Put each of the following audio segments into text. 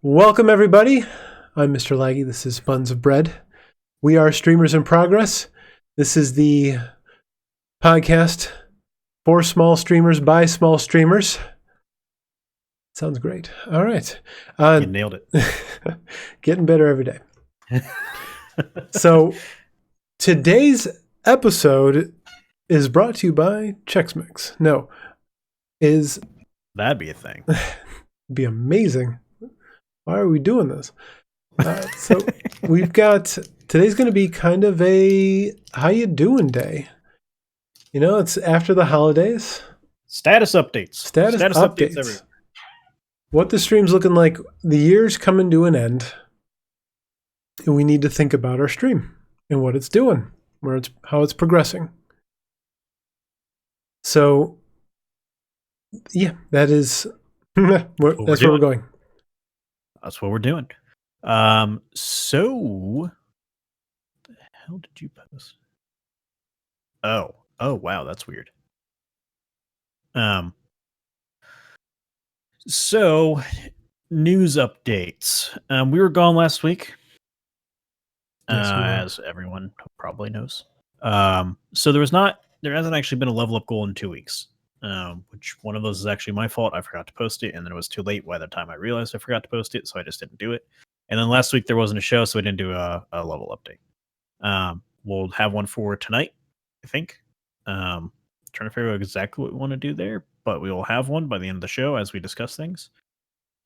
Welcome, everybody. I'm Mr. Laggy. This is Buns of Bread. We are Streamers in Progress. This is the podcast for small streamers by small streamers. Sounds great. All right. You nailed it. Getting better every day. So today's episode is brought to you by Chex Mix. That'd be a thing. Be amazing. Why are we doing this? So we've got, today's going to be kind of a how you doing day. You know, it's after the holidays. Status updates. Status updates. Everywhere. What the stream's looking like. The year's coming to an end. And we need to think about our stream and what it's doing, how it's progressing. So, yeah, that is, that's where we're going. That's what we're doing. So what the hell did you post? Oh, wow, that's weird. So news updates. We were gone last week. Yes, as everyone probably knows. So there hasn't actually been a level up goal in 2 weeks. Which one of those is actually my fault. I forgot to post it, and then it was too late by the time I realized I forgot to post it, so I just didn't do it. And then last week there wasn't a show, so I didn't do a level update. We'll have one for tonight, I think. Trying to figure out exactly what we want to do there, but we will have one by the end of the show as we discuss things.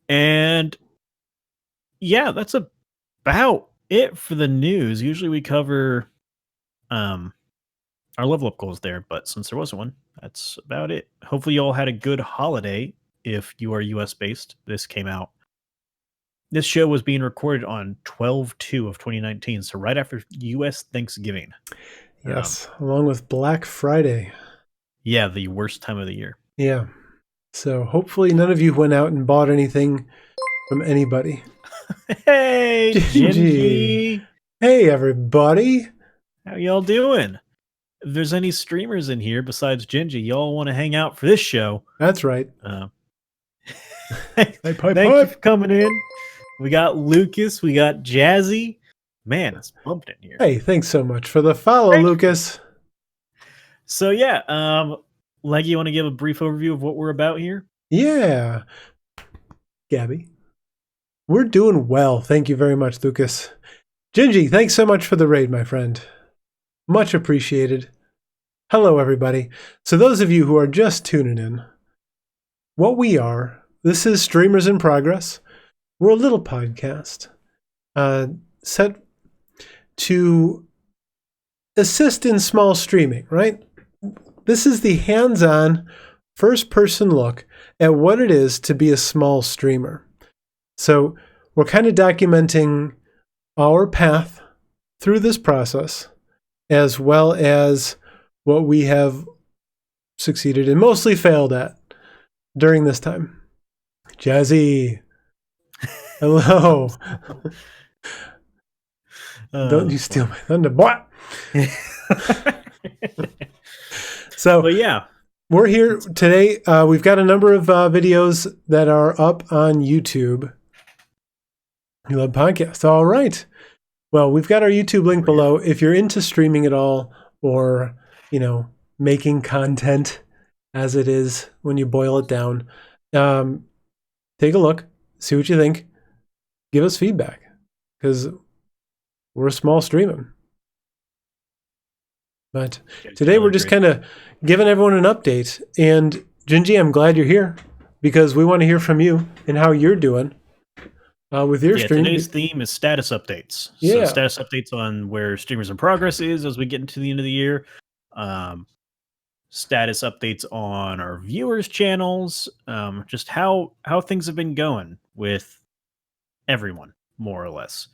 And yeah, that's about it for the news. Usually we cover our level up goals there, but since there wasn't one, that's about it. Hopefully you all had a good holiday if you are US based. This show was being recorded on 12/2 of 2019, so right after US Thanksgiving. Yes, along with Black Friday. Yeah, the worst time of the year. Yeah. So hopefully none of you went out and bought anything from anybody. Hey, Gingy. Hey, everybody. How y'all doing? If there's any streamers in here besides Gingy, y'all want to hang out for this show. That's right. Thank you for coming in. We got Lucas. We got Jazzy. Man, it's bumped in here. Hey, thanks so much for the follow, Lucas. So yeah, Leggy, you want to give a brief overview of what we're about here? Yeah. Gabby. We're doing well. Thank you very much, Lucas. Gingy, thanks so much for the raid, my friend. Much appreciated. Hello, everybody. So those of you who are just tuning in, this is Streamers in Progress. We're a little podcast set to assist in small streaming, right? This is the hands-on, first-person look at what it is to be a small streamer. So we're kind of documenting our path through this process, as well as what we have succeeded and mostly failed at during this time. Jazzy, hello. Don't you steal my thunder, boy. But yeah, we're here today. We've got a number of videos that are up on YouTube. You love podcasts. All right. Well, we've got our YouTube link below. If you're into streaming at all, or, making content as it is when you boil it down, take a look, see what you think, give us feedback, because we're small streaming. But today we're just kind of giving everyone an update. And Gingy, I'm glad you're here because we want to hear from you and how you're doing. With your stream. Today's theme is status updates. Yeah. So status updates on where Streamers in Progress is as we get into the end of the year. Status updates on our viewers' channels. Just how things have been going with everyone, more or less.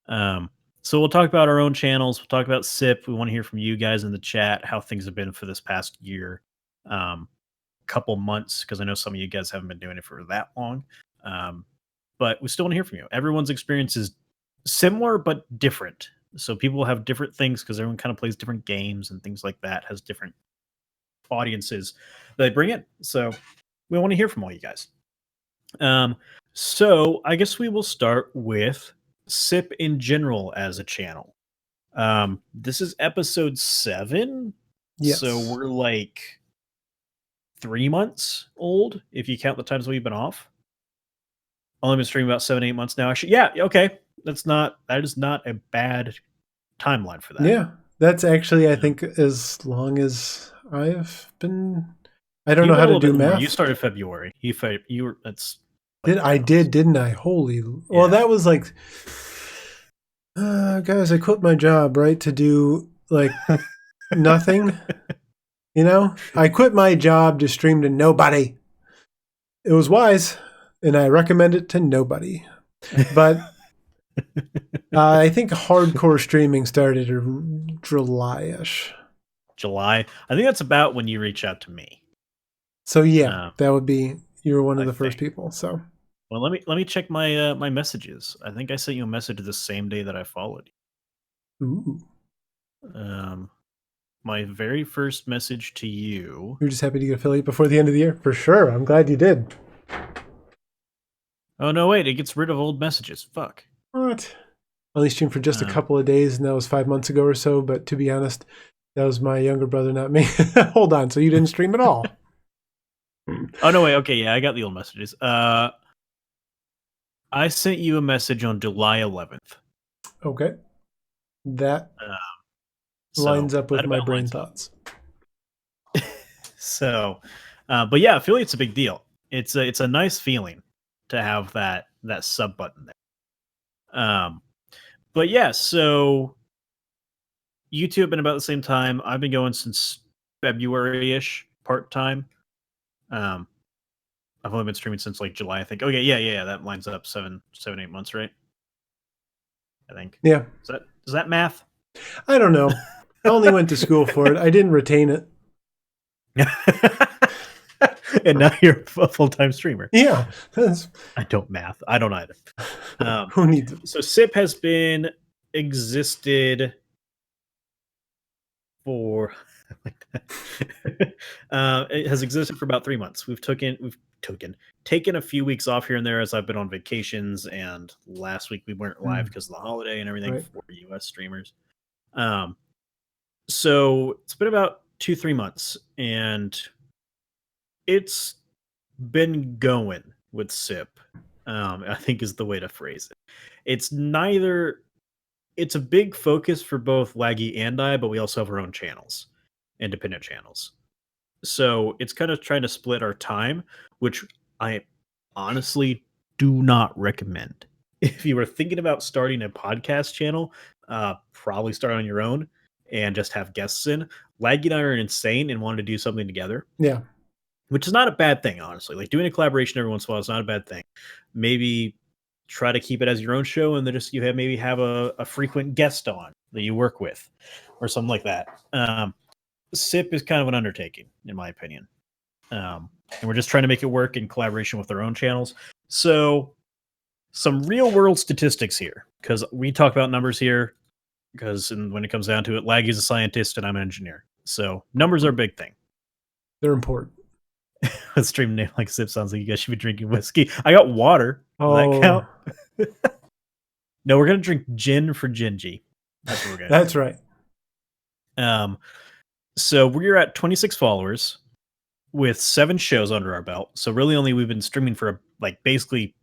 So we'll talk about our own channels. We'll talk about SIP. We want to hear from you guys in the chat, how things have been for this past year. Couple months, because I know some of you guys haven't been doing it for that long. But we still want to hear from you. Everyone's experience is similar but different. So people have different things because everyone kind of plays different games and things like that, has different audiences that they bring in. So we want to hear from all you guys. So I guess we will start with SIP in general as a channel. This is episode 7, so Yes. we're like 3 months old if you count the times we've been off. Only been streaming about 7, 8 months now. Actually, yeah, okay. That is not a bad timeline for that. Yeah. That's actually, I Um, think, as long as I've been. I don't know You've been how a to little do bit more. You math. started February. You were that's like Did I 3 months. didn't I? Holy. Well, Yeah. that was like, guys, I quit my job, right, to do like nothing. I quit my job to stream to nobody. It was wise, and I recommend it to nobody. But I think hardcore streaming started in July-ish. July. I think that's about when you reach out to me. So yeah, Um, that would be you were one of I the first think. people. So Well, let me check my my messages. I think I sent you a message the same day that I followed ooh, you. My very first message to you. you're just happy to get affiliate before the end of the year for sure. I'm glad you did. Oh no, wait! It gets rid of old messages. Fuck. What? Only streamed for just a Um, couple of days, and that was 5 months ago or so. But to be honest, that was my younger brother, not me. Hold on, so you didn't stream at all? oh no, wait. Okay, yeah, I got the old messages. I sent you a message on July 11th. Okay, that Um, lines so up with that my about brain lines up. thoughts. So, but yeah, affiliate's a big deal. It's a nice feeling to have that sub button there. But yeah, so YouTube been about the same time. I've been going since February ish, part time. Um, I've only been streaming since like July, I think. Okay, yeah. That lines up 7, 8 months, right? I think. Yeah, Is that math? I don't know. I only went to school for it. I didn't retain it. And now you're a full time streamer. Yeah, that's, I don't math. I don't either. who needs it? So SIP has been existed for it has existed for about 3 months. We've taken a few weeks off here and there as I've been on vacations, and last week we weren't live because of the holiday and everything Right. for US streamers. So it's been about 2, 3 months, and it's been going with SIP. I think is the way to phrase it. It's neither. It's a big focus for both Laggy and I, but we also have our own channels, independent channels. So it's kind of trying to split our time, which I honestly do not recommend. If you were thinking about starting a podcast channel, probably start on your own and just have guests in. Laggy and I are insane and wanted to do something together, Yeah, which is not a bad thing, honestly. Like doing a collaboration every once in a while is not a bad thing. Maybe try to keep it as your own show, and then just have a frequent guest on that you work with, or something like that. SIP is kind of an undertaking, in my opinion, and we're just trying to make it work in collaboration with our own channels. So, some real world statistics here, because we talk about numbers here. Because when it comes down to it, Laggy's a scientist and I'm an engineer, so numbers are a big thing. they're important. A stream name like SIP sounds like you guys should be drinking whiskey. I got water. Does that count? No, we're gonna drink gin for Gingy. That's what we're gonna that's do. right. So we're at 26 followers with 7 shows under our belt. So really, only we've been streaming for like basically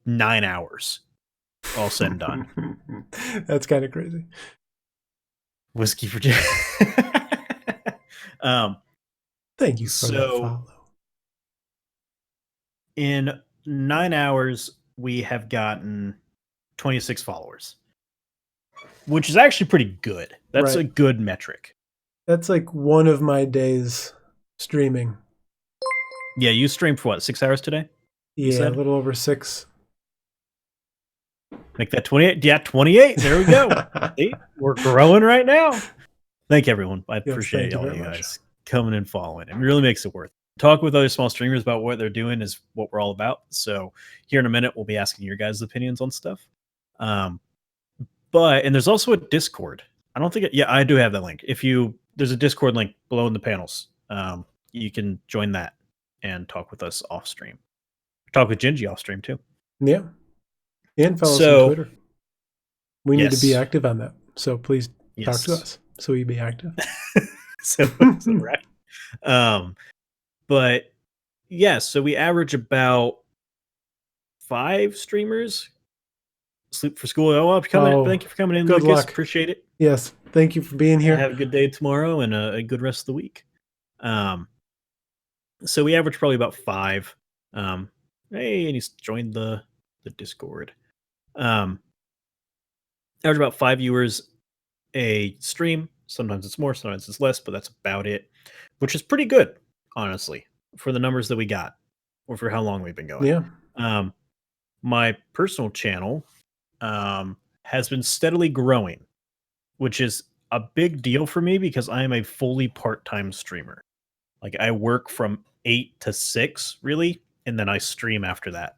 9 hours, all said and done. That's kind of crazy. Whiskey for Gin. Thank you for that So follow. in 9 hours, we have gotten 26 followers, which is actually pretty good. That's a Right. good metric. That's like one of my days streaming. Yeah, you streamed for what, 6 hours today? You Yeah, a said? little over 6. Make that 28. Yeah, 28. There we go. See, we're growing right now. Thank you, everyone. I Yes, appreciate thank you all very you much. guys coming and following. It really makes it worth it. Talk with other small streamers about what they're doing is what we're all about. So here in a minute, we'll be asking your guys' opinions on stuff. And there's also a Discord. I don't think I do have that link. There's a Discord link below in the panels. You can join that and talk with us off stream. Talk with Gingy off stream too. Yeah. And follow us on So, Twitter. We need to be yes. active on that. So please talk to Yes. us so we be active. So right. But yeah, so we average about 5 streamers. Sleep for school. Oh, well, Oh, thank you for coming in, good Lucas. luck. Appreciate it. Yes. Thank you for being here. Have a good day tomorrow and a good rest of the week. Um, so we average probably about 5. Hey, and he's joined the Discord. Um, average about 5 viewers a stream. Sometimes it's more, sometimes it's less, but that's about it, which is pretty good, honestly, for the numbers that we got or for how long we've been going. Yeah. Um, my personal channel has been steadily growing, which is a big deal for me because I am a fully part-time streamer. Like I work from 8 to 6 really, and then I stream after that.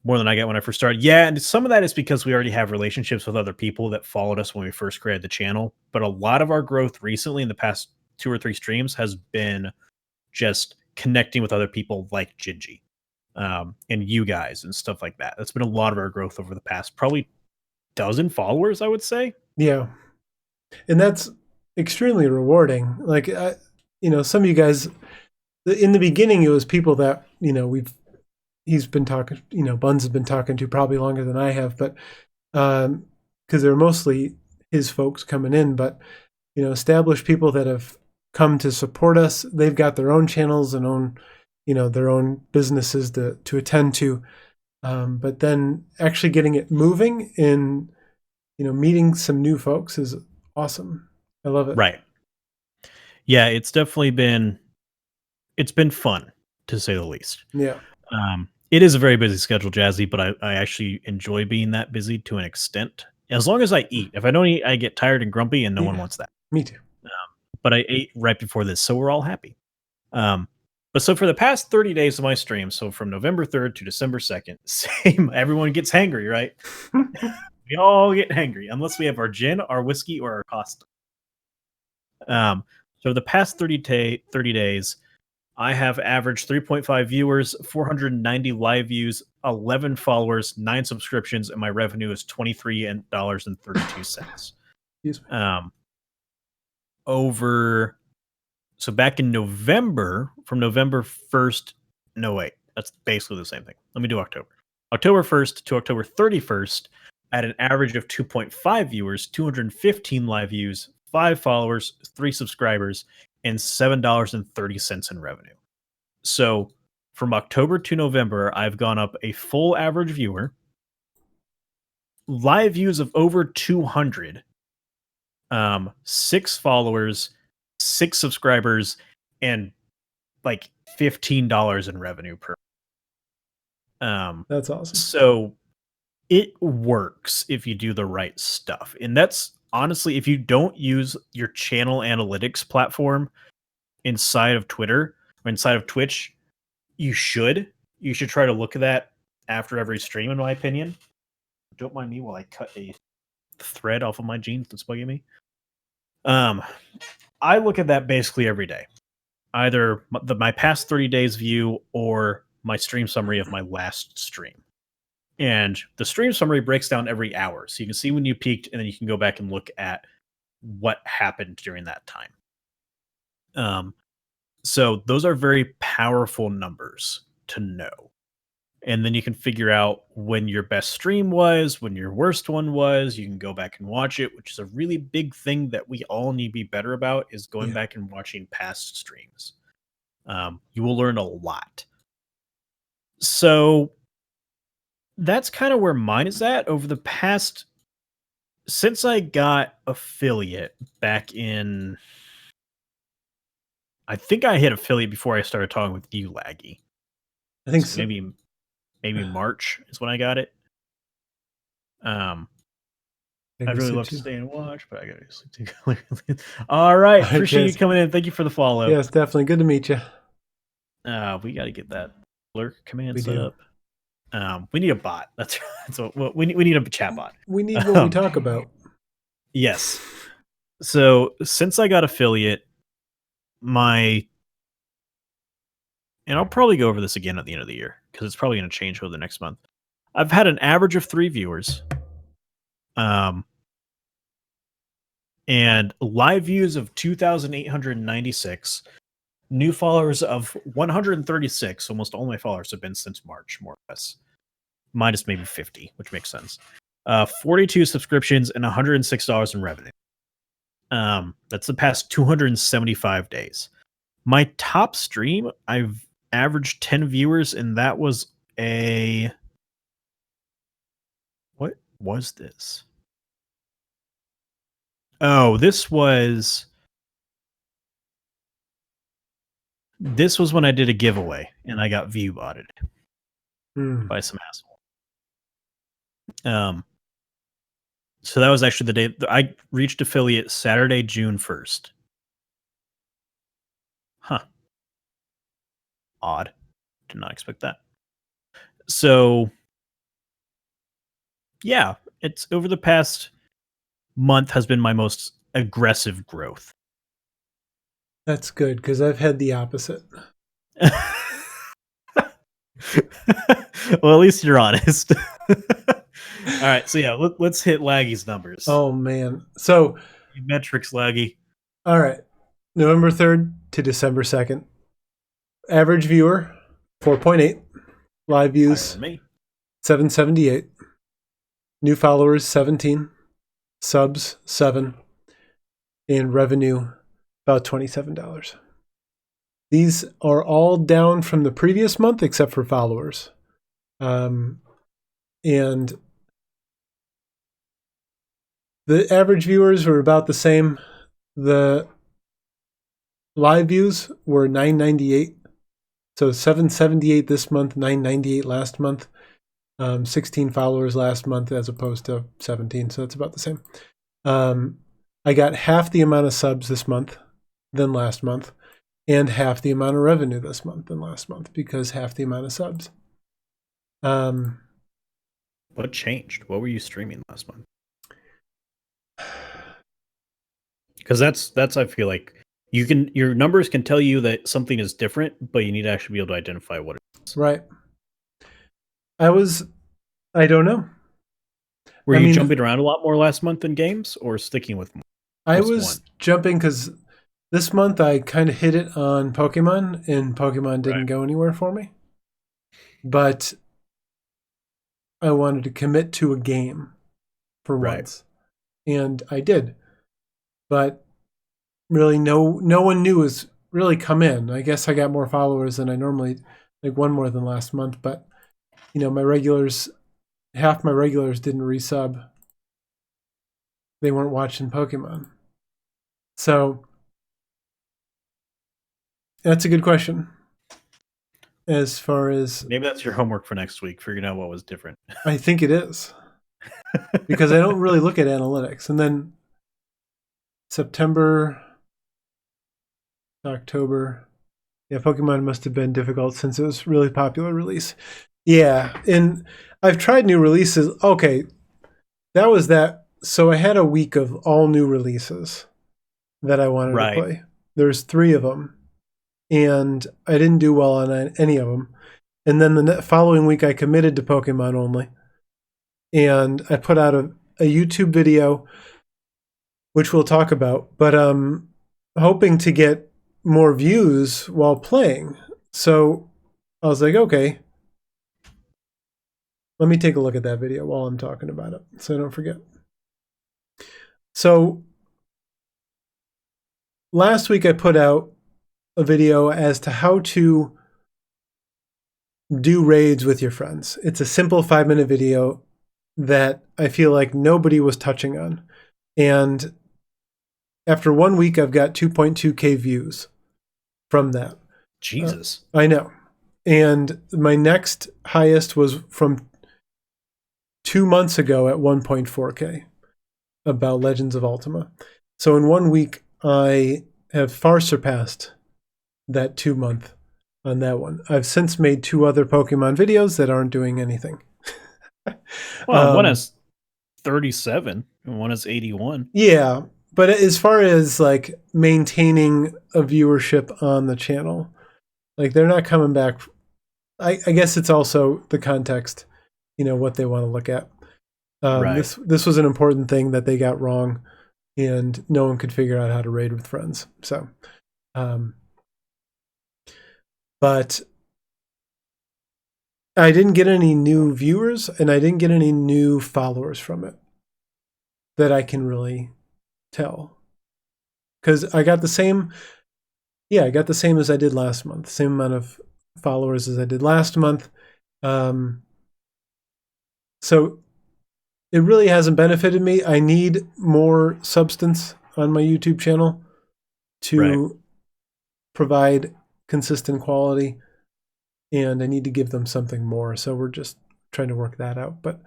More than I get when I first started. Yeah, and some of that is because we already have relationships with other people that followed us when we first created the channel. But a lot of our growth recently in the past 2 or 3 streams has been just connecting with other people like Gingy, and you guys and stuff like that. That's been a lot of our growth over the past probably dozen followers, I would say. Yeah. And that's extremely rewarding. Like, some of you guys, in the beginning, it was people that, he's been talking, Buns has been talking to probably longer than I have, but because they're mostly his folks coming in, but, established people that have come to support us. They've got their own channels and their own businesses to attend to. But then actually getting it moving and, meeting some new folks is awesome. I love it. Right. Yeah, it's been fun to say the least. Yeah. It is a very busy schedule, Jazzy, but I actually enjoy being that busy to an extent. As long as I eat. If I don't eat, I get tired and grumpy, and no one Yeah. wants that. Me too. But I ate right before this, so we're all happy. Um, but so for the past 30 days of my stream, so from November 3rd to December 2nd, same, everyone gets hangry, right? We all get hangry, unless we have our gin, our whiskey, or our pasta. So the past 30 days, I have averaged 3.5 viewers, 490 live views, 11 followers, 9 subscriptions, and my revenue is $23.32. Excuse me. Over So back in November, from November 1st, no wait, that's basically the same thing. Let me do October. October 1st to October 31st, at an average of 2.5 viewers, 215 live views, 5 followers, 3 subscribers, and $7.30 in revenue. So from October to November, I've gone up a full average viewer, live views of over 200, 6 followers, 6 subscribers, and like $15 in revenue per. That's awesome. So it works if you do the right stuff. And that's honestly, if you don't use your channel analytics platform inside of Twitter or inside of Twitch, you should. You should try to look at that after every stream, in my opinion. Don't mind me while I cut a thread off of my jeans that's bugging me. I look at that basically every day. Either my past 30 days view or my stream summary of my last stream. And the stream summary breaks down every hour. So you can see when you peaked, and then you can go back and look at what happened during that time. So those are very powerful numbers to know. And then you can figure out when your best stream was, when your worst one was. You can go back and watch it, which is a really big thing that we all need to be better about, is going back and watching past streams. You will learn a lot. So that's kind of where mine is at over the past, since I got affiliate back in, I think I hit affiliate before I started talking with you, Laggy. I think so. Maybe March is when I got it. I'd really love to stay and watch, but I gotta sleep too. All right, appreciate you coming in. Thank you for the follow. Yes, definitely. Good to meet you. We got to get that lurk command set up. We need a bot. That's what we need a chat bot. We need what we talk about. Yes. So since I got affiliate, my and I'll probably go over this again at the end of the year because it's probably going to change over the next month. I've had an average of 3 viewers. And live views of 2,896, new followers of 136. Almost all my followers have been since March, more or less, minus maybe 50, which makes sense. 42 subscriptions and $106 in revenue. That's the past 275 days. My top stream, I've averaged 10 viewers, and that was what was this? Oh, this was when I did a giveaway and I got view botted by some asshole. So that was actually the day I reached affiliate, Saturday, June 1st. Huh. Odd. Did not expect that. So yeah, it's over the past month has been my most aggressive growth. That's good, because I've had the opposite. Well, at least you're honest. All right, so yeah, let's hit Laggy's numbers. Oh man, so metrics, Laggy. All right, November 3rd to December 2nd. Average viewer 4.8, live views 778, new followers 17, subs 7, and revenue about $27. These are all down from the previous month except for followers. And the average viewers were about the same. The live views were 998. So 778 this month, 998 last month. 16 followers last month as opposed to 17. So that's about the same. I got half the amount of subs this month than last month, and half the amount of revenue this month than last month, because half the amount of subs. What changed? What were you streaming last month? Because that's I feel like your numbers can tell you that something is different, but you need to actually be able to identify what it is. Right. I don't know. Were you jumping around a lot more last month in games, or sticking with more? I was jumping because this month I kind of hit it on Pokemon, and Pokemon didn't go anywhere for me. But I wanted to commit to a game for once. And I did. But really no one new has really come in. I guess I got more followers than I normally, like one more than last month, but my regulars, half my regulars didn't resub. They weren't watching Pokemon. So that's a good question. As far as maybe that's your homework for next week, figuring out what was different. I think it is. Because I don't really look at analytics. And then September, October. Yeah, Pokemon must have been difficult since it was a really popular release. Yeah, and I've tried new releases. Okay, that was that. So I had a week of all new releases that I wanted to play. There's 3 of them, and I didn't do well on any of them. And then the following week, I committed to Pokemon only, and I put out a YouTube video, which we'll talk about. But I'm hoping to get more views while playing. So I was like, okay, let me take a look at that video while I'm talking about it so I don't forget. So last week I put out a video as to how to do raids with your friends. It's a simple 5-minute video that I feel like nobody was touching on. And after 1 week, I've got 2.2K views from that. Jesus. I know. And my next highest was from 2 months ago at 1.4K about Legends of Ultima. So in 1 week, I have far surpassed that 2 month on that one. I've since made 2 other Pokemon videos that aren't doing anything. Well, one is 37 and one is 81. Yeah. But as far as like maintaining a viewership on the channel, Like they're not coming back. I guess it's also the context, what they want to look at. Right. This was an important thing that they got wrong, and no one could figure out how to raid with friends. So, but I didn't get any new viewers, and I didn't get any new followers from it that I can really tell. Because I got the same as I did last month. Same amount of followers as I did last month. So it really hasn't benefited me. I need more substance on my YouTube channel to provide consistent quality, and I need to give them something more. So we're just trying to work that out. But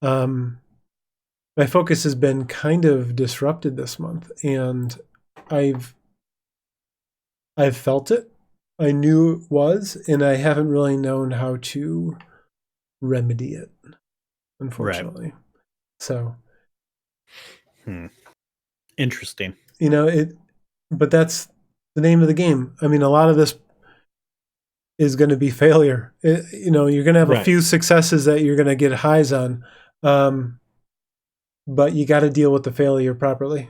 my focus has been kind of disrupted this month, and I've felt it. I knew it was, and I haven't really known how to remedy it, unfortunately. Right. So, Interesting. But that's the name of the game. I mean, a lot of this is going to be failure. You're going to have a few successes that you're going to get highs on, but you got to deal with the failure properly.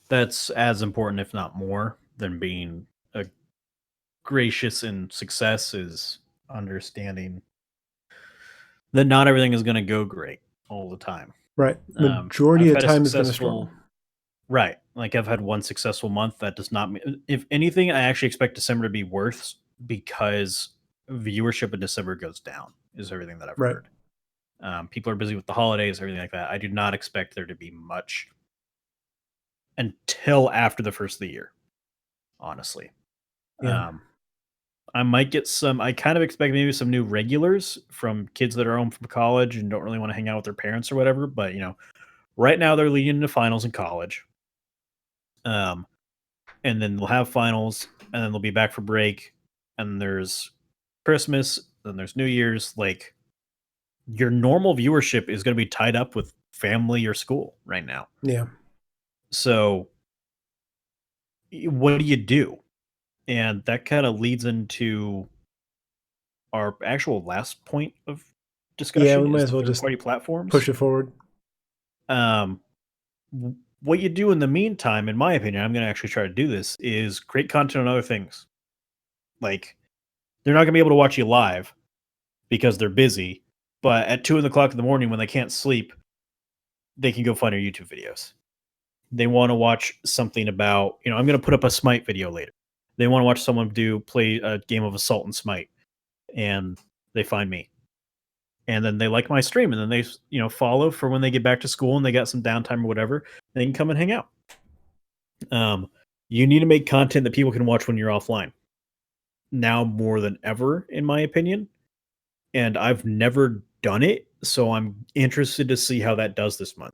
That's as important, if not more, than being gracious in success, is understanding that not everything is going to go great all the time. Right. Majority of time is going to struggle. Right. Like I've had one successful month. That does not mean, if anything, I actually expect December to be worse because viewership in December goes down, is everything that I've heard. People are busy with the holidays, everything like that. I do not expect there to be much until after the first of the year, honestly. Yeah. I might get I kind of expect maybe some new regulars from kids that are home from college and don't really want to hang out with their parents or whatever. But, right now they're leading into finals in college. And then they'll have finals, and then they'll be back for break. And there's Christmas, then there's New Year's. Like, your normal viewership is going to be tied up with family or school right now. Yeah. So what do you do? And that kind of leads into our actual last point of discussion. Yeah, we might as well just third-party platforms. Push it forward. What you do in the meantime, in my opinion, I'm going to actually try to do this, is create content on other things. Like, they're not going to be able to watch you live because they're busy, but at 2:00 in the morning when they can't sleep, they can go find our YouTube videos. They want to watch something about, I'm going to put up a Smite video later. They want to watch someone play a game of Assault and Smite, and they find me. And then they like my stream, and then they, follow for when they get back to school and they got some downtime or whatever, they can come and hang out. You need to make content that people can watch when you're offline. Now more than ever, in my opinion. And I've never done it, so I'm interested to see how that does this month.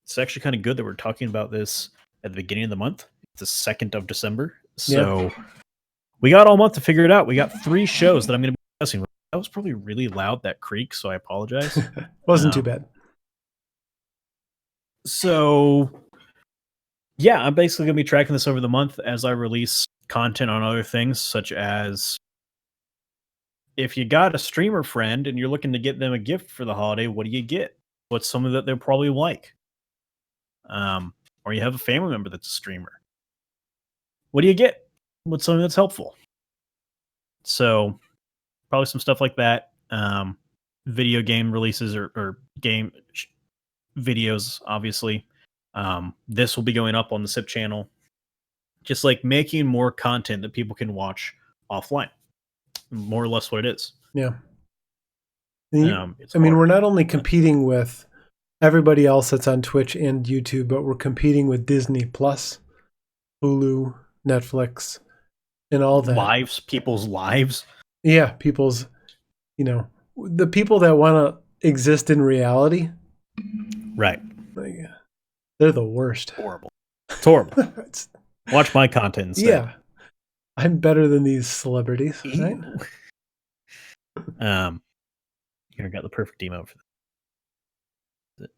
It's actually kind of good that we're talking about this at the beginning of the month. It's the 2nd of December. So we got all month to figure it out. We got 3 shows that I'm going to be discussing. That was probably really loud, that creak, so I apologize. Wasn't too bad. So, yeah, I'm basically going to be tracking this over the month as I release content on other things, such as if you got a streamer friend and you're looking to get them a gift for the holiday, what do you get? What's something that they'll probably like? Or you have a family member that's a streamer. What do you get? What's something that's helpful? So, probably some stuff like that. Video game releases or game videos, obviously. This will be going up on the SIP channel. Just like making more content that people can watch offline. More or less what it is. Yeah. We're not only competing with everybody else that's on Twitch and YouTube, but we're competing with Disney Plus, Hulu, Netflix, and all that. People's lives. Yeah, people's, the people that want to exist in reality. Right. Like, they're the worst. Horrible. It's horrible. Watch my content instead. Yeah. I'm better than these celebrities, right? Here, I got the perfect emote for that.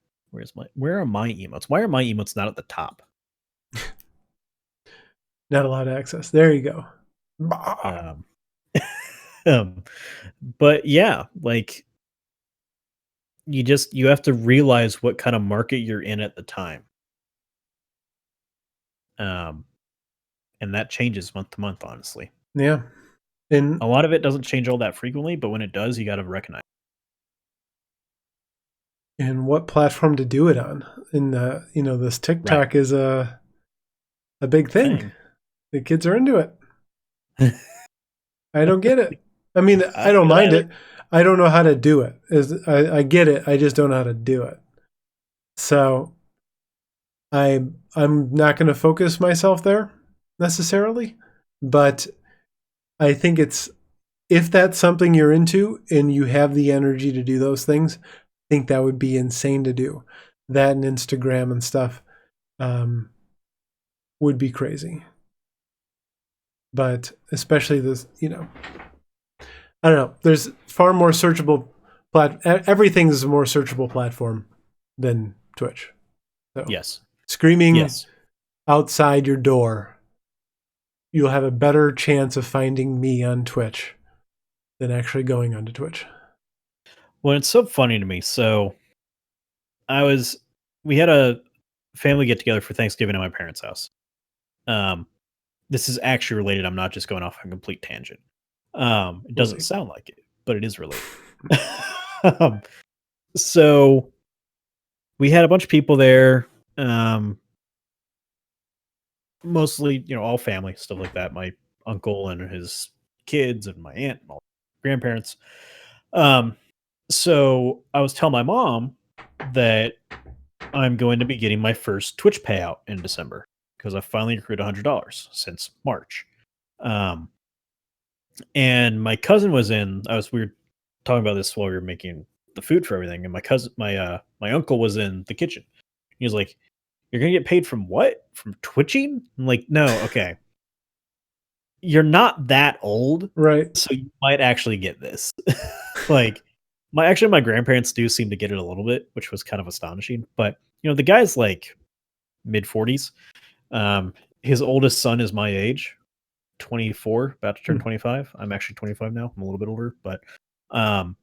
Where are my emotes? Why are my emotes not at the top? Not allowed access. There you go. Bah. Um, um, but yeah, like you have to realize what kind of market you're in at the time. Um, and that changes month to month, honestly. Yeah. And A lot of it doesn't change all that frequently, but when it does, you got to recognize what platform to do it on? And this right TikTok is a big thing. thing. The kids are into it. I don't get it. I mean, I I don't don't get it mind either. it. I don't know how to do it. I get it. I just don't know how to do it. So I'm not going to focus myself there necessarily, but I think it's if that's something you're into and you have the energy to do those things, I think that would be insane to do. That and Instagram and stuff would be crazy. But especially this, I don't know. There's far more searchable everything is a more searchable platform than Twitch. So Yes. screaming Yes. outside your door, you'll have a better chance of finding me on Twitch than actually going onto Twitch. Well, it's so funny to me. So we had a family get together for Thanksgiving at my parents' house. Um, this is actually related. I'm not just going off on a complete tangent. It We'll doesn't see. sound like it, but it is related. um, so we had a bunch of people there. Um, Mostly, all family, stuff like that. My uncle and his kids and my aunt and all grandparents. Um, so I was telling my mom that I'm going to be getting my first Twitch payout in December because I finally accrued $100 since March. Um, and my cousin was in. We were talking about this while we were making the food for everything, and my uncle was in the kitchen. He was like, "You're gonna get paid from what? From twitching?" I'm like, "No, okay, you're not that old, Right. so you might actually get this." Like, my grandparents do seem to get it a little bit, which was kind of astonishing. But the guy's like mid 40s. Um, his oldest son is my age, 24, about to turn Hmm. 25. I'm actually 25 now. I'm a little bit older, but um,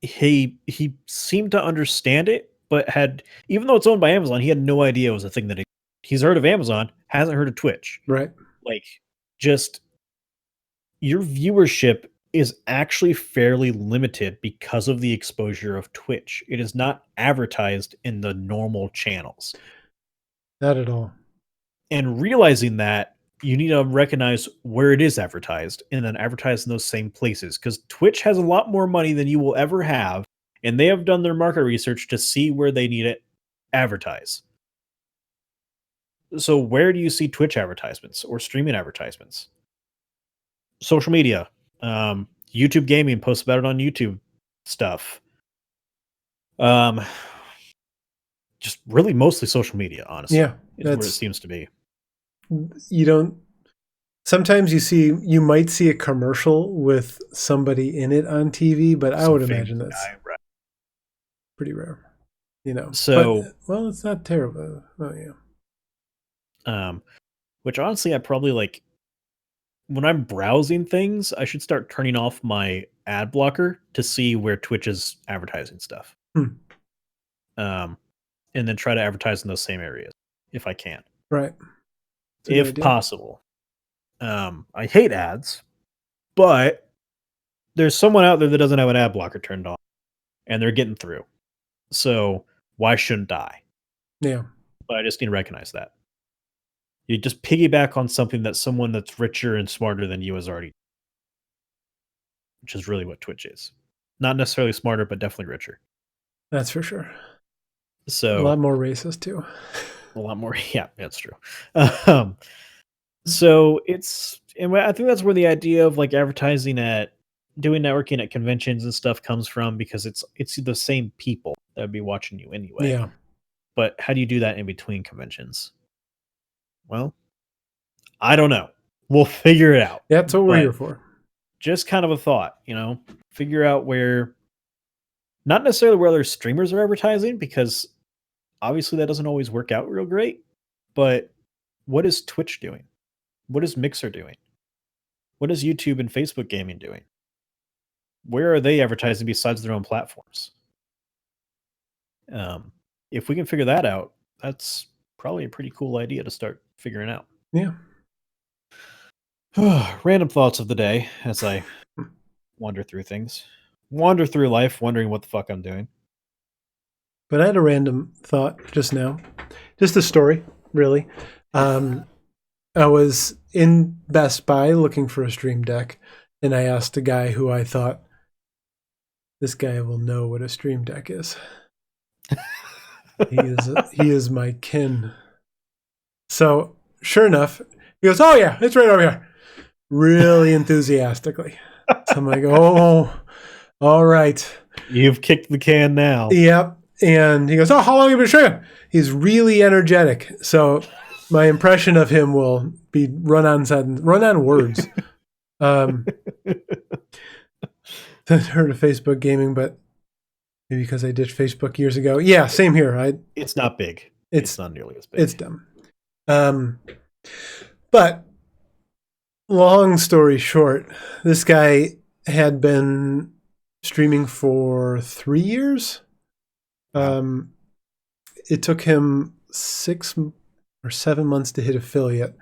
he seemed to understand it, but had even though it's owned by Amazon, he had no idea it was a thing that he's heard of Amazon, hasn't heard of Twitch. Right. Like, just your viewership is actually fairly limited because of the exposure of Twitch. It is not advertised in the normal channels. Not at all. And realizing that, you need to recognize where it is advertised and then advertise in those same places because Twitch has a lot more money than you will ever have. And they have done their market research to see where they need it advertise. So, where do you see Twitch advertisements or streaming advertisements? Social media. YouTube gaming posts about it on YouTube stuff. Um, just really mostly social media, honestly, Yeah. is where it That's seems to be. you don't sometimes you might see a commercial with somebody in it on TV, but I Some would famous imagine that's guy, right? pretty rare. But So, well, it's not terrible. Oh yeah. um, which honestly, I probably like when I'm browsing things, I should start turning off my ad blocker to see where Twitch is advertising stuff. Hmm. Um, and then try to advertise in those same areas if I can, Right. It's a good if idea. possible. I hate ads, but there's someone out there that doesn't have an ad blocker turned on and they're getting through. So why shouldn't I? Yeah. But I just need to recognize that. You just piggyback on something that someone that's richer and smarter than you has already, which is really what Twitch is. Not necessarily smarter, but definitely richer. That's for sure. A So lot more racist too. a lot more. Yeah, that's true. Um, so and I think that's where the idea of like advertising at doing networking at conventions and stuff comes from because it's the same people that would be watching you anyway. Yeah. But how do you do that in between conventions? Well, I don't know. We'll figure it out. That's what we're here But for. just kind of a thought, figure out where not necessarily where other streamers are advertising because obviously that doesn't always work out real great, but what is Twitch doing? What is Mixer doing? What is YouTube and Facebook gaming doing? Where are they advertising besides their own platforms? If we can figure that out, that's probably a pretty cool idea to start figuring out. Yeah. Random thoughts of the day as I wander through things. Wander through life wondering what the fuck I'm doing. But I had a random thought just now. Just a story, really. I was in Best Buy looking for a Stream Deck, and I asked a guy who I thought, this guy will know what a Stream Deck is. He is my kin. So, sure enough, he goes, oh yeah, it's right over here. Really enthusiastically. So I'm like, oh, all right. You've kicked the can now. Yep. And he goes, oh, how long have you been streaming? He's really energetic. So my impression of him will be run on words. Heard of Facebook gaming, but maybe because I ditched Facebook years ago. Yeah, same here. It's not big. It's not nearly as big. It's dumb. But long story short, this guy had been streaming for 3 years. It took him 6 or 7 months to hit affiliate.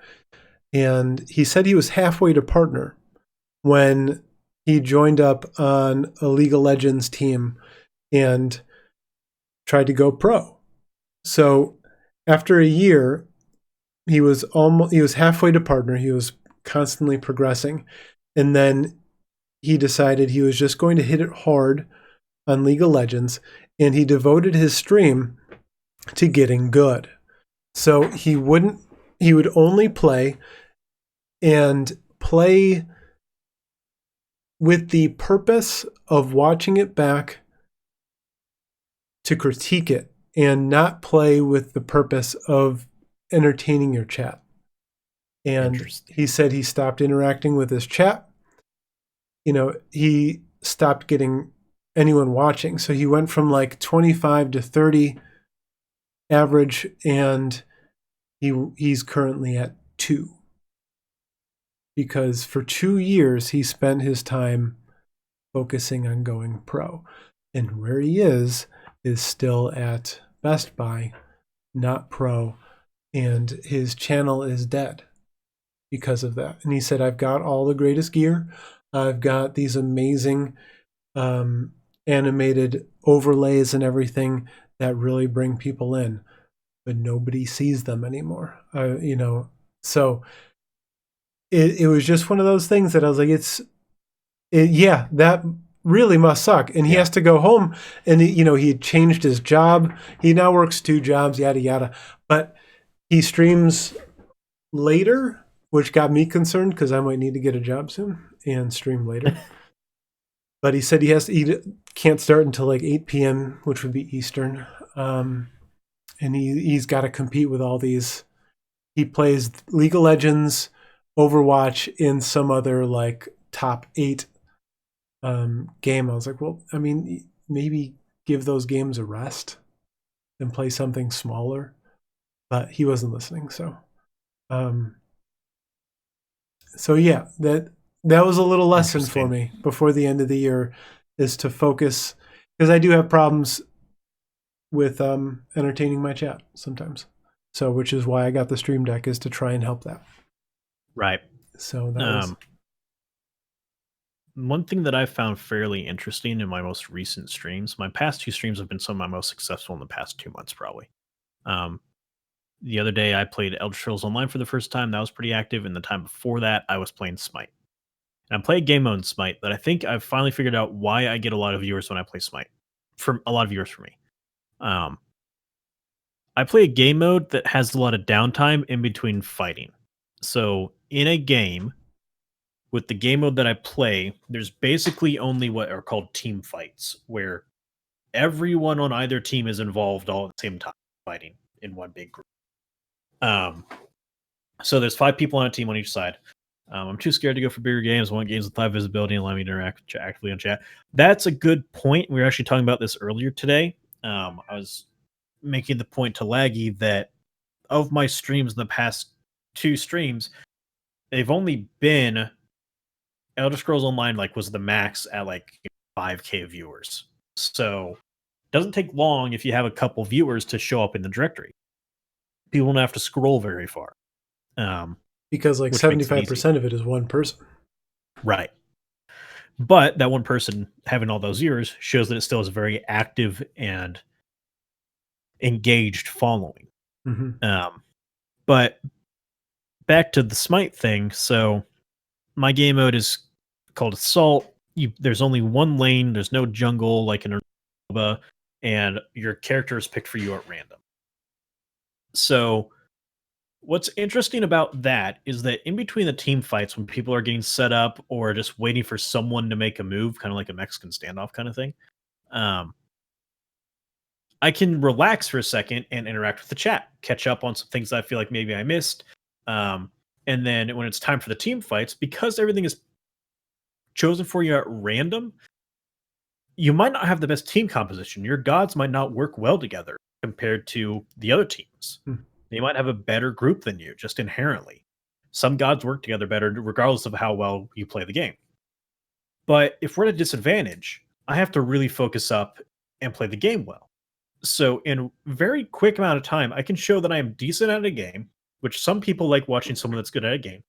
And he said he was halfway to partner when he joined up on a League of Legends team and tried to go pro. So after a year, he was halfway to partner. He was constantly progressing. And then he decided he was just going to hit it hard on League of Legends, and he devoted his stream to getting good. So he would only play with the purpose of watching it back to critique it, and not play with the purpose of entertaining your chat. And he said he stopped interacting with his chat. He stopped getting anyone watching. So he went from like 25 to 30 average, and he's currently at 2. Because for 2 years, he spent his time focusing on going pro. And where he is still at Best Buy, not pro. And his channel is dead because of that. And he said, I've got all the greatest gear. I've got these amazing animated overlays and everything that really bring people in, but nobody sees them anymore. So it was just one of those things that I was like, yeah, that really must suck. And he has to go home, and he had changed his job. He now works 2 jobs, yada, yada. But he streams later, which got me concerned because I might need to get a job soon and stream later. But he said he can't start until like 8 p.m., which would be Eastern. And he's got to compete with all these. He plays League of Legends, Overwatch, in some other like top 8 game. I was like, well, I mean, maybe give those games a rest and play something smaller. But he wasn't listening. So yeah, that was a little lesson for me before the end of the year, is to focus, because I do have problems with entertaining my chat sometimes. So, which is why I got the Stream Deck, is to try and help that. Right. So that was... One thing that I found fairly interesting in my most recent streams, my past 2 streams have been some of my most successful in the past 2 months, probably. The other day I played Elder Scrolls Online for the first time. That was pretty active. And the time before that, I was playing Smite. And I played game mode in Smite, but I think I've finally figured out why I get a lot of viewers when I play Smite. For a lot of viewers for me. I play a game mode that has a lot of downtime in between fighting. So in a game, with the game mode that I play, there's basically only what are called team fights, where everyone on either team is involved all at the same time fighting in one big group. So there's 5 people on a team on each side. I'm too scared to go for bigger games. I want games with high visibility and allow me to interact actively on chat. That's a good point. We were actually talking about this earlier today. I was making the point to Laggy that of my streams in the past 2 streams, they've only been Elder Scrolls Online was the max at 5K viewers. So it doesn't take long if you have a couple viewers to show up in the directory. People don't have to scroll very far. Because which makes it 75% of it is one person. Right. But that one person having all those viewers shows that it still has a very active and engaged following. Mm-hmm. But back to the Smite thing. So my game mode is called Assault. There's only one lane. There's no jungle like in Aruba, and your character is picked for you at random. So what's interesting about that is that in between the team fights, when people are getting set up or just waiting for someone to make a move, kind of like a Mexican standoff kind of thing, I can relax for a second and interact with the chat, catch up on some things that I feel like maybe I missed. And then when it's time for the team fights, because everything is chosen for you at random, you might not have the best team composition. Your gods might not work well together compared to the other teams. They might have a better group than you, just inherently. Some gods work together better, regardless of how well you play the game. But if we're at a disadvantage, I have to really focus up and play the game well. So in a very quick amount of time, I can show that I am decent at a game, which some people like watching someone that's good at a game.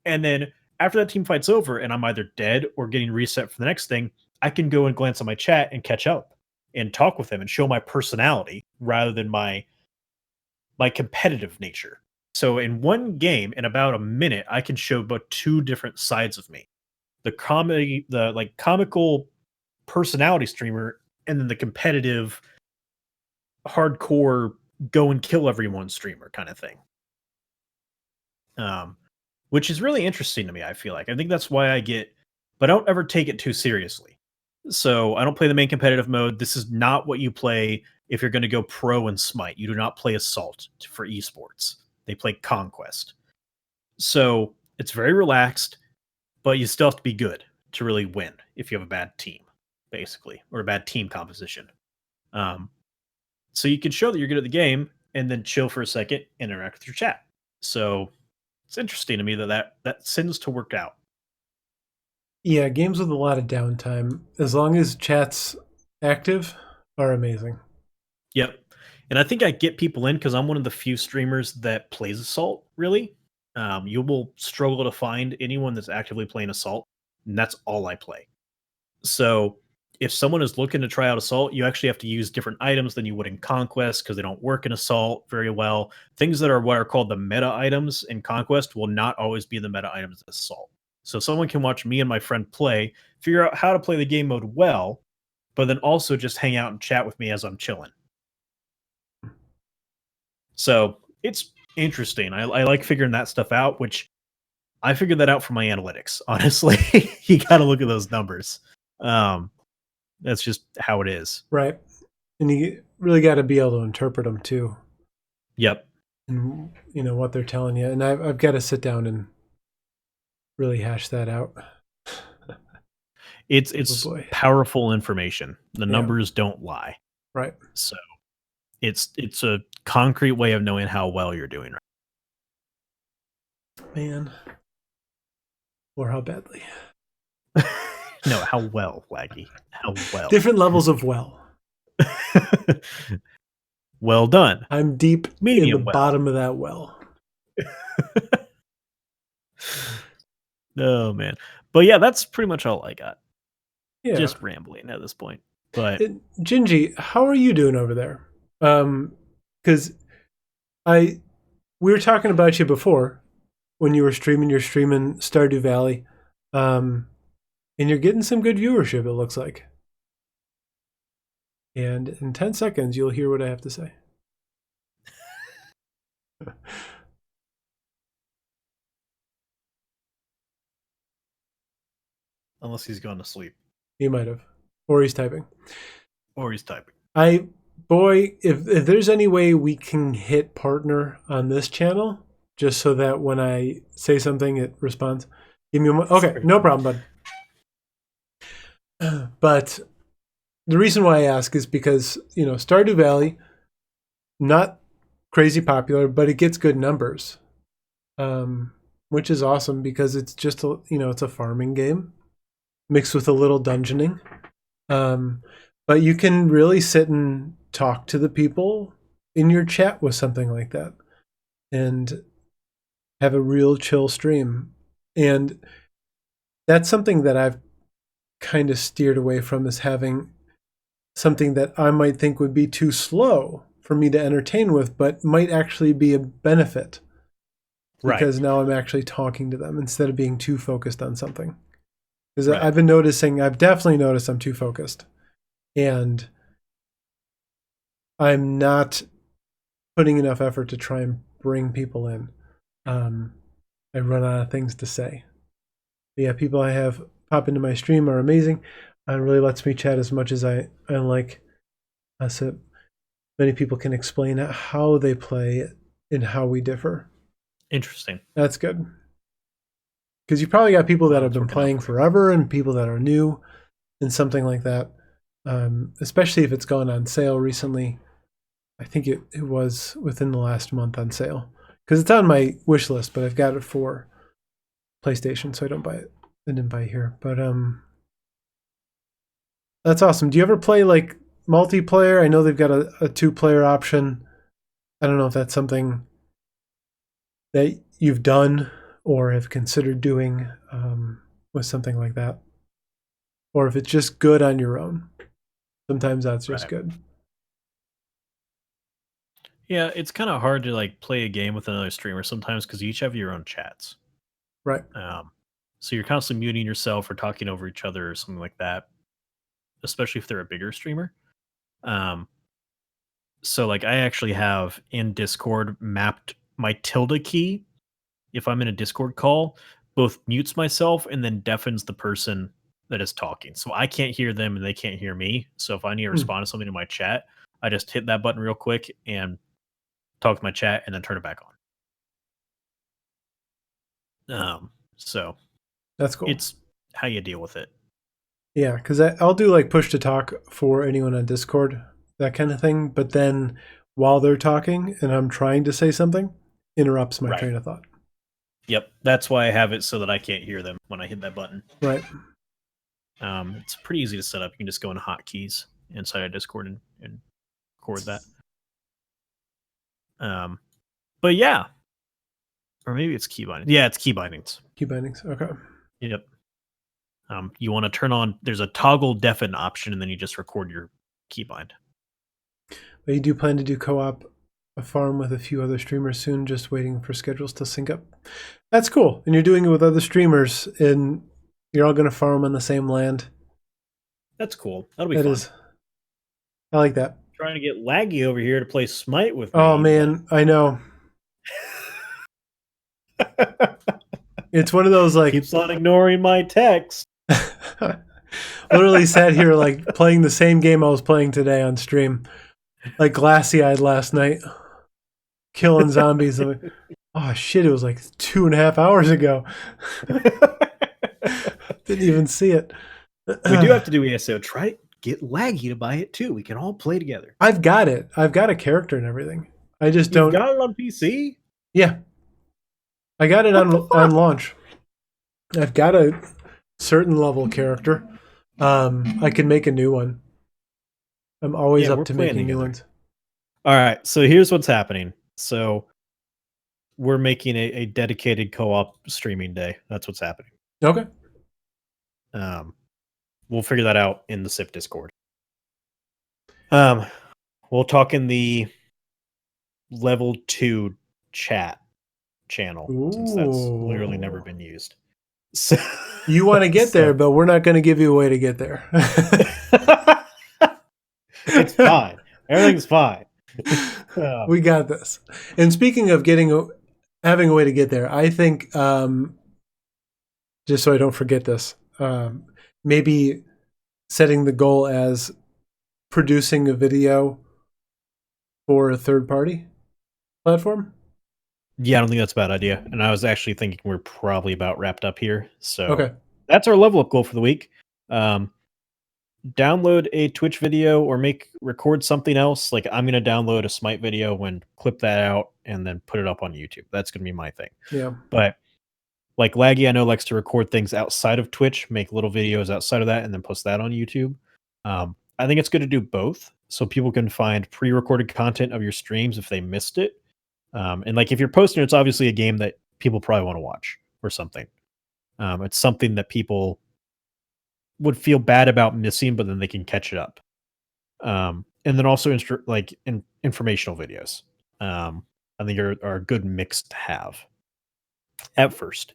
And then after that team fight's over and I'm either dead or getting reset for the next thing, I can go and glance on my chat and catch up and talk with them and show my personality rather than my competitive nature. So in one game, in about a minute, I can show about 2 different sides of me. The comedy, the comical personality streamer, and then the competitive hardcore go and kill everyone streamer kind of thing. Which is really interesting to me, I feel like. I think that's why but I don't ever take it too seriously. So I don't play the main competitive mode. This is not what you play if you're going to go pro in Smite. You do not play Assault for esports. They play Conquest. So it's very relaxed, but you still have to be good to really win if you have a bad team, basically, or a bad team composition. So you can show that you're good at the game and then chill for a second and interact with your chat. So it's interesting to me that seems to work out. Yeah, games with a lot of downtime, as long as chat's active, are amazing. Yep. And I think I get people in because I'm one of the few streamers that plays Assault, really. You will struggle to find anyone that's actively playing Assault, and that's all I play. So if someone is looking to try out Assault, you actually have to use different items than you would in Conquest because they don't work in Assault very well. Things that are what are called the meta items in Conquest will not always be the meta items in Assault. So someone can watch me and my friend play, figure out how to play the game mode well, but then also just hang out and chat with me as I'm chilling. So it's interesting. I like figuring that stuff out, which I figured that out from my analytics. Honestly, you got to look at those numbers. That's just how it is. Right. And you really got to be able to interpret them too. Yep. And what they're telling you. And I've got to sit down and really hash that out. It's powerful information. The numbers don't lie. Right. So it's a concrete way of knowing how well you're doing. Man. Or how badly. No, how well, Laggy. How well. Different levels of well. Well done. I'm deep in the bottom of that well. Oh, man. But yeah, that's pretty much all I got. Yeah. Just rambling at this point. But Gingy, how are you doing over there? Because we were talking about you before when you were streaming. You're streaming Stardew Valley, and you're getting some good viewership. It looks like. And in 10 seconds, you'll hear what I have to say. Unless he's gone to sleep. He might have. Or he's typing. If there's any way we can hit partner on this channel, just so that when I say something, it responds. Give me a moment. Okay, no problem, bud. But the reason why I ask is because, Stardew Valley, not crazy popular, but it gets good numbers. which is awesome because it's just it's a farming game mixed with a little dungeoning. But you can really sit and talk to the people in your chat with something like that and have a real chill stream. And that's something that I've kind of steered away from, is having something that I might think would be too slow for me to entertain with, but might actually be a benefit because now I'm actually talking to them instead of being too focused on something. Because I've definitely noticed I'm too focused. And I'm not putting enough effort to try and bring people in. I run out of things to say. But yeah, people I have pop into my stream are amazing. It really lets me chat as much as I like. So many people can explain how they play and how we differ. Interesting. That's good. Because you probably got people that have been playing forever and people that are new and something like that. Especially if it's gone on sale recently. I think it was within the last month on sale. Because it's on my wish list, but I've got it for PlayStation, so I don't buy it. I didn't buy it here. But that's awesome. Do you ever play like multiplayer? I know they've got a 2-player option. I don't know if that's something that you've done or have considered doing with something like that. Or if it's just good on your own. Sometimes that's just good. Yeah, it's kind of hard to like play a game with another streamer sometimes because you each have your own chats. Right. So you're constantly muting yourself or talking over each other or something like that, especially if they're a bigger streamer. So like I actually have in Discord mapped my tilde key. If I'm in a Discord call, both mutes myself and then deafens the person that is talking. So I can't hear them and they can't hear me. So if I need to respond to something in my chat, I just hit that button real quick and talk to my chat and then turn it back on. So that's cool. It's how you deal with it. Yeah, because I'll do like push to talk for anyone on Discord, that kind of thing. But then while they're talking and I'm trying to say something, interrupts my train of thought. Yep, that's why I have it so that I can't hear them when I hit that button. Right. It's pretty easy to set up. You can just go into hotkeys inside of Discord and record that. But yeah, or maybe it's key bindings. Yeah, it's key bindings. Key bindings. Okay. Yep. You want to turn on. There's a toggle deafen option, and then you just record your keybind. But you do plan to do co-op a farm with a few other streamers soon, just waiting for schedules to sync up. That's cool. And you're doing it with other streamers, and you're all going to farm on the same land. That's cool. That'll be fun. I like that. Trying to get laggy over here to play Smite with me. Oh man, I know. It's one of those like keeps on ignoring my text. Literally sat here like playing the same game I was playing today on stream, like glassy-eyed last night, killing zombies. I'm like, oh shit! It was like 2.5 hours ago. Didn't even see it. We do have to do ESO. Try get laggy to buy it too. We can all play together. I've got it. I've got a character and everything. I just don't. Got it on PC? Yeah, I got it on launch. I've got a certain level character. I can make a new one. I'm always up to making new ones. All right, so here's what's happening. So we're making a dedicated co-op streaming day. That's what's happening. Okay. We'll figure that out in the SIP Discord. We'll talk in the level 2 chat channel. Ooh. Since that's literally never been used. So, you want to get there, but we're not going to give you a way to get there. It's fine. Everything's fine. We got this. And speaking of having a way to get there, I think, just so I don't forget this, maybe setting the goal as producing a video for a third-party platform. Yeah, I don't think that's a bad idea. And I was actually thinking we're probably about wrapped up here. So okay, that's our level up goal for the week. download a Twitch video or record something else. Like I'm going to download a Smite video and clip that out and then put it up on YouTube. That's going to be my thing. Yeah. But like Laggy, I know likes to record things outside of Twitch, make little videos outside of that, and then post that on YouTube. I think it's good to do both so people can find pre-recorded content of your streams if they missed it. And like if you're posting, it's obviously a game that people probably want to watch or something. It's something that people would feel bad about missing, but then they can catch it up. And then also informational videos. I think are a good mix to have at first.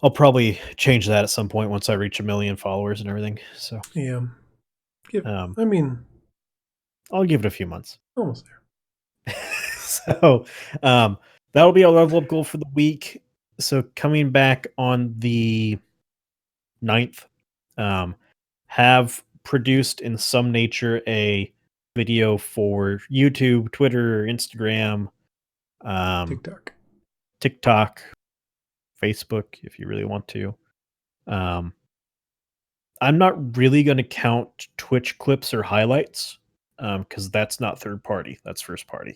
I'll probably change that at some point once I reach 1 million followers and everything. So Yeah. I mean, I'll give it a few months. Almost there. So that'll be our level up goal for the week. So coming back on the 9th, have produced in some nature a video for YouTube, Twitter, Instagram, TikTok, Facebook, if you really want to. I'm not really going to count Twitch clips or highlights because that's not third party. That's first party.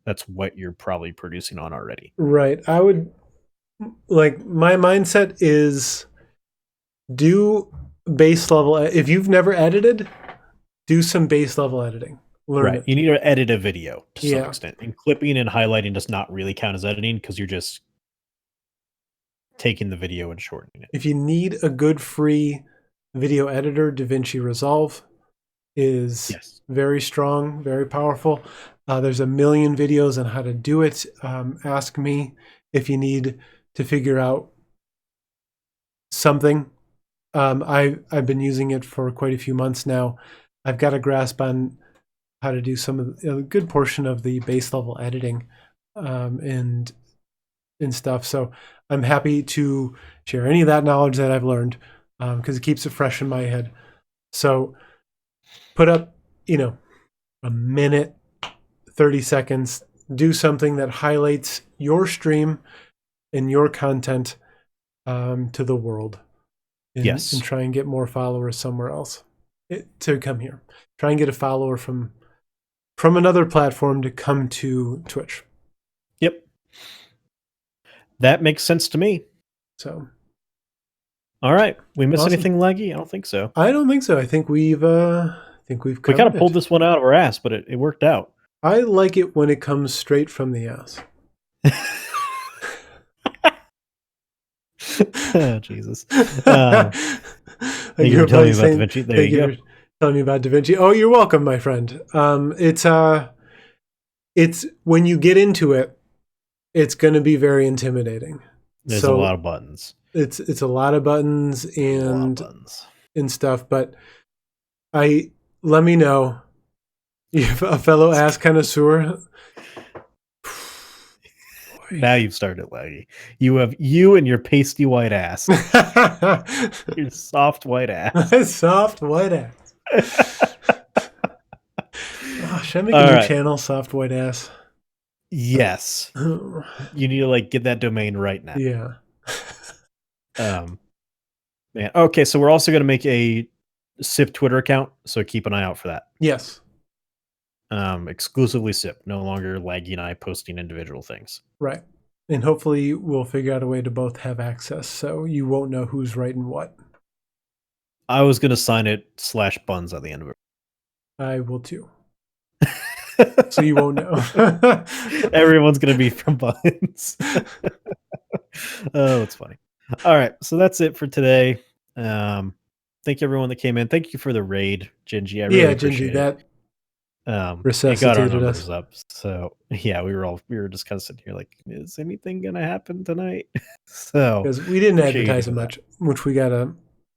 That's what you're probably producing on already. Right. I would like my mindset is do base level. If you've never edited, do some base level editing. Learn it. You need to edit a video to some extent. And clipping and highlighting does not really count as editing because you're just taking the video and shortening it. If you need a good free video editor, DaVinci Resolve is very strong, very powerful. There's a million videos on how to do it. Ask me if you need to figure out something. I've been using it for quite a few months now. I've got a grasp on how to do some of a good portion of the base level editing and stuff. So I'm happy to share any of that knowledge that I've learned because it keeps it fresh in my head. So put up, a minute, 30 seconds, do something that highlights your stream and your content to the world. And try and get more followers somewhere else to come here. Try and get a follower from another platform to come to Twitch. Yep. That makes sense to me. So. All right. We miss anything, Laggy? I don't think so. I don't think so. I think we've covered we kind of pulled this one out of our ass, but it worked out. I like it when it comes straight from the ass. Oh, Jesus. You were telling me about DaVinci. There you go. Telling me about DaVinci. Oh, you're welcome, my friend. It's when you get into it, it's going to be very intimidating. There's a lot of buttons. It's a lot of buttons and stuff. But let me know if a fellow ass connoisseur. Now you've started, Laggy. You and your pasty white ass. Your soft white ass. Soft white ass. Should I make a new channel, Soft White Ass? Yes. You need to get that domain right now. Yeah. Man. Okay, so we're also going to make a SIP Twitter account, so keep an eye out for that. Yes. Exclusively SIP, no longer Laggy and I posting individual things. Right. And hopefully we'll figure out a way to both have access so you won't know who's writing what. I was going to sign it /Buns at the end of it. I will too. So you won't know. Everyone's going to be from Buns. Oh, it's funny. All right. So that's it for today. Thank you everyone that came in. Thank you for the raid, Gingy. I really appreciate Gingy, it. Resuscitated got our numbers us up. So yeah, we were just kind of sitting here like, is anything going to happen tonight? So because we didn't advertise it much, which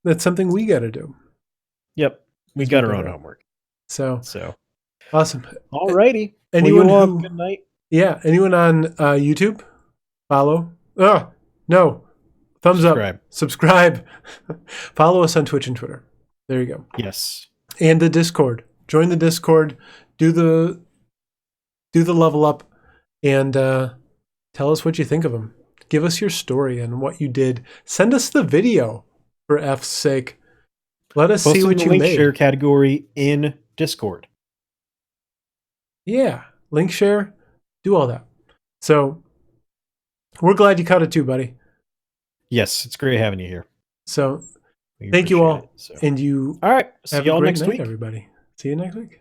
that's something we got to do. Yep. We got our own homework. So awesome. All righty. Anyone good night. Yeah. Anyone on YouTube? Follow. Oh, no. Thumbs up. Subscribe. Follow us on Twitch and Twitter. There you go. Yes. And the Discord. Join the Discord. Do the level up and tell us what you think of them. Give us your story and what you did. Send us the video for F's sake. Let us Post see in what the you link made. share category in Discord. Yeah, link share, do all that. So we're glad you caught it too, buddy. Yes, it's great having you here. So We thank you appreciate all, it, so. and you All right, see have a y'all great next night, week. everybody. See you next week.